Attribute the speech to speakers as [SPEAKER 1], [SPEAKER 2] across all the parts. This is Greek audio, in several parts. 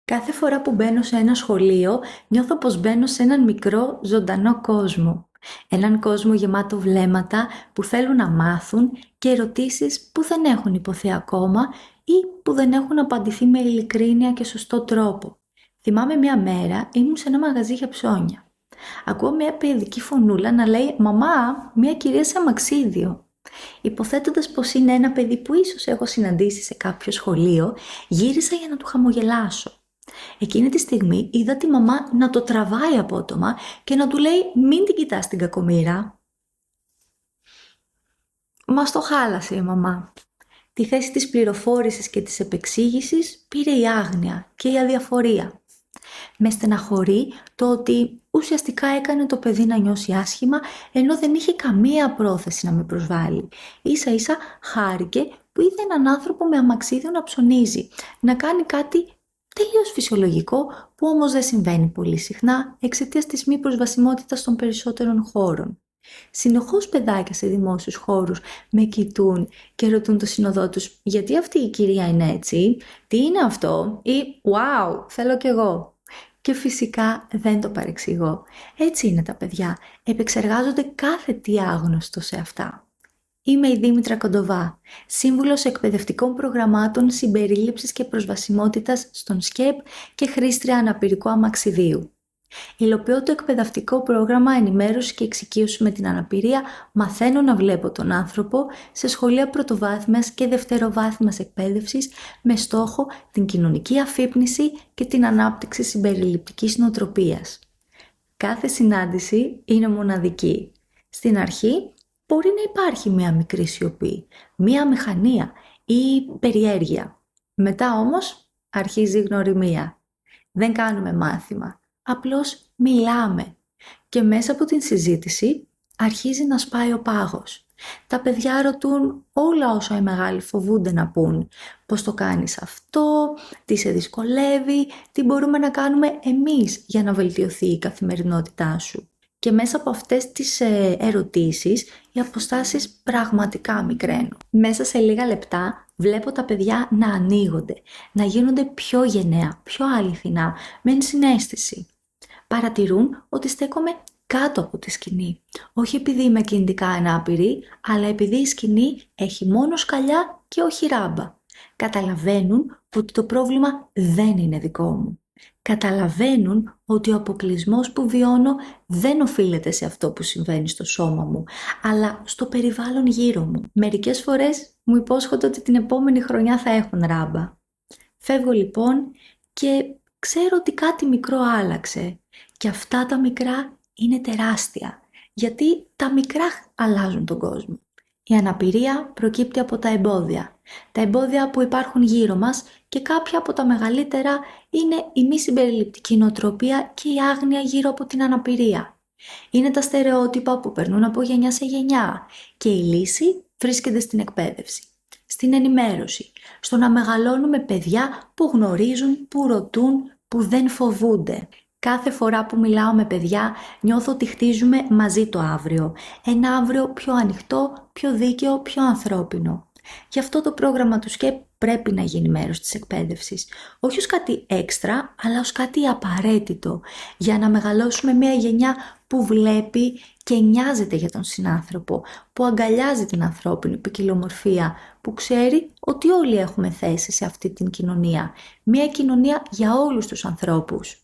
[SPEAKER 1] Κάθε φορά που μπαίνω σε ένα σχολείο, νιώθω πως μπαίνω σε έναν μικρό, ζωντανό κόσμο. Έναν κόσμο γεμάτο βλέμματα που θέλουν να μάθουν και ερωτήσεις που δεν έχουν υποθεί ακόμα ή που δεν έχουν απαντηθεί με ειλικρίνεια και σωστό τρόπο. Θυμάμαι μια μέρα ήμουν σε ένα μαγαζί για ψώνια. Ακούω μια παιδική φωνούλα να λέει «Μαμά, μια κυρία σε αμαξίδιο». Υποθέτοντας πως είναι ένα παιδί που ίσως έχω συναντήσει σε κάποιο σχολείο, γύρισα για να του χαμογελάσω. Εκείνη τη στιγμή είδα τη μαμά να το τραβάει απότομα και να του λέει «Μην την κοιτάς την κακομοίρα». Μας το χάλασε η μαμά. Τη θέση της πληροφόρησης και της επεξήγησης πήρε η άγνοια και η αδιαφορία. Με στεναχωρεί το ότι ουσιαστικά έκανε το παιδί να νιώσει άσχημα ενώ δεν είχε καμία πρόθεση να με προσβάλλει. Ίσα ίσα χάρηκε που είδε έναν άνθρωπο με αμαξίδιο να ψωνίζει, να κάνει κάτι τελείως φυσιολογικό που όμως δεν συμβαίνει πολύ συχνά εξαιτίας της μη προσβασιμότητας των περισσότερων χώρων. Συνεχώς παιδάκια σε δημόσιους χώρους με κοιτούν και ρωτούν το σύνοδό τους «Γιατί αυτή η κυρία είναι έτσι?» «Τι είναι αυτό?» ή «Wow, θέλω κι εγώ». Και φυσικά δεν το παρεξηγώ. Έτσι είναι τα παιδιά. Επεξεργάζονται κάθε τι άγνωστο σε αυτά. Είμαι η Δήμητρα Κοντοβά, σύμβουλος εκπαιδευτικών προγραμμάτων συμπερίληψης και προσβασιμότητας στον ΣΚΕΠ και χρήστρια αναπηρικού αμαξιδίου. Υλοποιώ το εκπαιδευτικό πρόγραμμα ενημέρωση και εξοικείωση με την αναπηρία «Μαθαίνω να βλέπω τον άνθρωπο» σε σχολεία πρωτοβάθμιας και δευτεροβάθμιας εκπαίδευσης με στόχο την κοινωνική αφύπνιση και την ανάπτυξη συμπεριληπτικής νοοτροπίας. Κάθε συνάντηση είναι μοναδική. Στην αρχή μπορεί να υπάρχει μία μικρή σιωπή, μία μηχανία ή περιέργεια. Μετά όμως αρχίζει η γνωριμία. Δεν κάνουμε μάθημα. Απλώς μιλάμε και μέσα από την συζήτηση αρχίζει να σπάει ο πάγος. Τα παιδιά ρωτούν όλα όσα οι μεγάλοι φοβούνται να πούν. Πώς το κάνεις αυτό, τι σε δυσκολεύει, τι μπορούμε να κάνουμε εμείς για να βελτιωθεί η καθημερινότητά σου. Και μέσα από αυτές τις ερωτήσεις οι αποστάσεις πραγματικά μικραίνουν. Μέσα σε λίγα λεπτά βλέπω τα παιδιά να ανοίγονται, να γίνονται πιο γενναία, πιο αληθινά, με ενσυναίσθηση. Παρατηρούν ότι στέκομαι κάτω από τη σκηνή. Όχι επειδή είμαι κινητικά ανάπηρη, αλλά επειδή η σκηνή έχει μόνο σκαλιά και όχι ράμπα. Καταλαβαίνουν ότι το πρόβλημα δεν είναι δικό μου. Καταλαβαίνουν ότι ο αποκλεισμός που βιώνω δεν οφείλεται σε αυτό που συμβαίνει στο σώμα μου, αλλά στο περιβάλλον γύρω μου. Μερικές φορές μου υπόσχονται ότι την επόμενη χρονιά θα έχουν ράμπα. Φεύγω λοιπόν και ξέρω ότι κάτι μικρό άλλαξε. Και αυτά τα μικρά είναι τεράστια, γιατί τα μικρά αλλάζουν τον κόσμο. Η αναπηρία προκύπτει από τα εμπόδια. Τα εμπόδια που υπάρχουν γύρω μας και κάποια από τα μεγαλύτερα είναι η μη συμπεριληπτική νοοτροπία και η άγνοια γύρω από την αναπηρία. Είναι τα στερεότυπα που περνούν από γενιά σε γενιά και η λύση βρίσκεται στην εκπαίδευση, στην ενημέρωση, στο να μεγαλώνουμε παιδιά που γνωρίζουν, που ρωτούν, που δεν φοβούνται. Κάθε φορά που μιλάω με παιδιά νιώθω ότι χτίζουμε μαζί το αύριο. Ένα αύριο πιο ανοιχτό, πιο δίκαιο, πιο ανθρώπινο. Γι' αυτό το πρόγραμμα του ΣΚΕΠ πρέπει να γίνει μέρος της εκπαίδευσης. Όχι ως κάτι έξτρα, αλλά ως κάτι απαραίτητο. Για να μεγαλώσουμε μια γενιά που βλέπει και νοιάζεται για τον συνάνθρωπο, που αγκαλιάζει την ανθρώπινη ποικιλομορφία, που ξέρει ότι όλοι έχουμε θέση σε αυτή την κοινωνία. Μια κοινωνία για όλους τους ανθρώπους.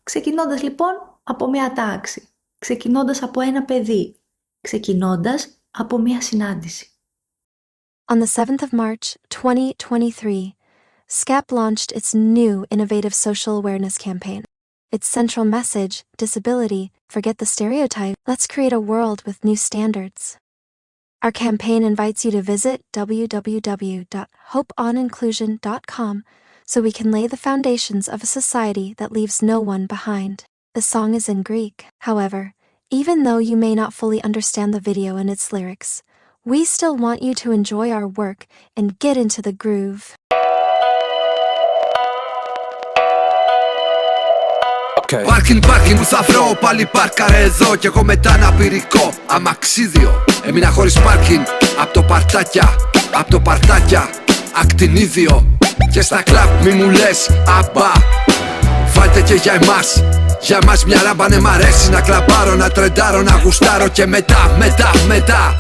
[SPEAKER 1] Ξεκινώντας λοιπόν από μια τάξη, ξεκινώντας από ένα παιδί, ξεκινώντας από μια συνάντηση.
[SPEAKER 2] On the 7th of March, 2023, SCAP launched its new innovative social awareness campaign. Its central message, disability, forget the stereotype, let's create a world with new standards. Our campaign invites you to visit www.hopeoninclusion.com so we can lay the foundations of a society that leaves no one behind. The song is in Greek. However, even though you may not fully understand the video and its lyrics, we still want you to enjoy our work and get into the groove.
[SPEAKER 3] Πάρκιν, που θα βρω, πάλι πάρκαρε εδώ κι εγώ μετά αναπηρικό αμαξίδιο. Έμεινα χωρίς πάρκιν, απ' το παρτάκια, ακτινίδιο. Και στα κλαμπ μη μου λες αμπά, πάτε και για εμάς. Για μας μια ράμπανε μ' αρέσει να κλαμπάρω, να τρεντάρω, να γουστάρω και μετά.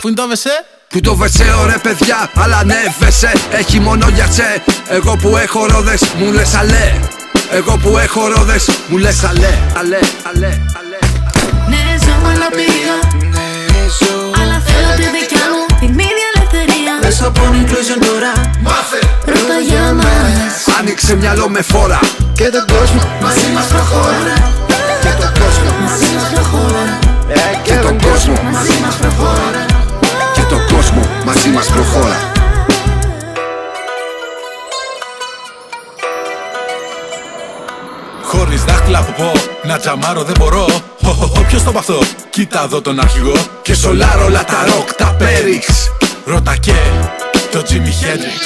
[SPEAKER 4] Πού είναι το βεσέ?
[SPEAKER 3] Που το βεσαίο ρε παιδιά, αλλά ναι βεσέ, έχει μόνο για τσε. Εγώ που έχω ρόδες μου λες αλέ. Εγώ που έχω ρόδες μου λες αλέ.
[SPEAKER 5] Ναι, ζω αναπηρία, αλλά θέλω τη δικιά μου την ίδια ελευθερία.
[SPEAKER 6] Μέσα από inclusion τώρα
[SPEAKER 3] Μάθε!
[SPEAKER 5] Ρώτα για μας.
[SPEAKER 3] Άνοιξε μυαλό με φόρα.
[SPEAKER 6] και τον κόσμο
[SPEAKER 3] Μαζί μας προχώρα. Και τον κόσμο
[SPEAKER 5] Μαζί μας προχώρα.
[SPEAKER 3] Και τον κόσμο
[SPEAKER 5] Μαζί μας προχώρα.
[SPEAKER 3] Και τον κόσμο μαζί μας προχώρα.
[SPEAKER 4] Χωρίς δάχτυλα από πω, να τζαμάρω δεν μπορώ. Ποιος το παθώ, κοίτα εδώ τον αρχηγό.
[SPEAKER 3] Και σολάρω όλα τα ροκ, τα πέριξ.
[SPEAKER 4] Ρώτα και το Jimi Hendrix.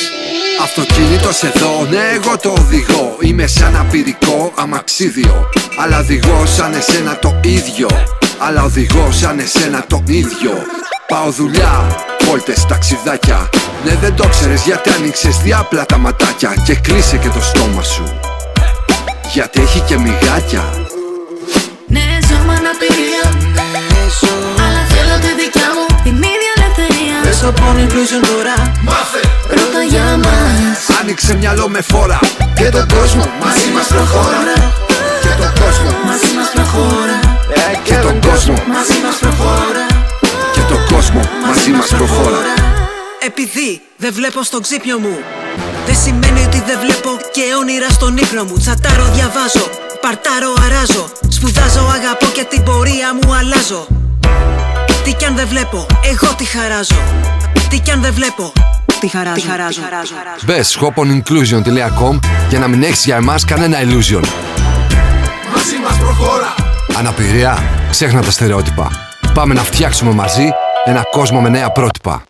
[SPEAKER 3] Αυτοκίνητος εδώ, ναι εγώ το οδηγώ. Είμαι σαν απειρικό αμαξίδιο. Αλλά οδηγώ σαν εσένα το ίδιο. Αλλά οδηγώ σαν εσένα το ίδιο. Πάω δουλειά, βόλτες, ταξιδάκια. Ναι δεν το ξέρεις γιατί άνοιξες διάπλα τα ματάκια. Και κλείσε και το στόμα σου, γιατί έχει και μυγάκια.
[SPEAKER 5] Ναι, ζω με αναπηρία, αλλά θέλω τη δικιά μου την ίδια ελευθερία.
[SPEAKER 6] Μέσα από inclusion τώρα
[SPEAKER 3] Μάθε!
[SPEAKER 5] Ρώτα για μας.
[SPEAKER 3] Άνοιξε μυαλό με φόρα.
[SPEAKER 6] και τον κόσμο
[SPEAKER 3] Μαζί μας προχώρα. Και τον κόσμο
[SPEAKER 5] Μαζί μας προχώρα.
[SPEAKER 3] Και τον κόσμο
[SPEAKER 5] Μαζί μας προχώρα.
[SPEAKER 3] Και τον κόσμο μαζί μας προχώρα.
[SPEAKER 6] Επειδή δεν βλέπω στο ξύπνιο μου, δεν σημαίνει ότι δεν βλέπω και όνειρα στον ύπνο μου. Τσατάρω, διαβάζω, παρτάρω, αράζω. Σπουδάζω, αγαπώ και την πορεία μου αλλάζω. Τι κι αν δεν βλέπω, εγώ τη χαράζω. Τι κι αν δεν βλέπω, τη χαράζω.
[SPEAKER 3] Μπες hoponclusion.com για να μην έχεις για εμάς κανένα illusion.
[SPEAKER 4] Μαζί μας προχώρα.
[SPEAKER 3] Αναπηρία, ξέχνα τα στερεότυπα. Πάμε να φτιάξουμε μαζί ένα κόσμο με νέα πρότυπα.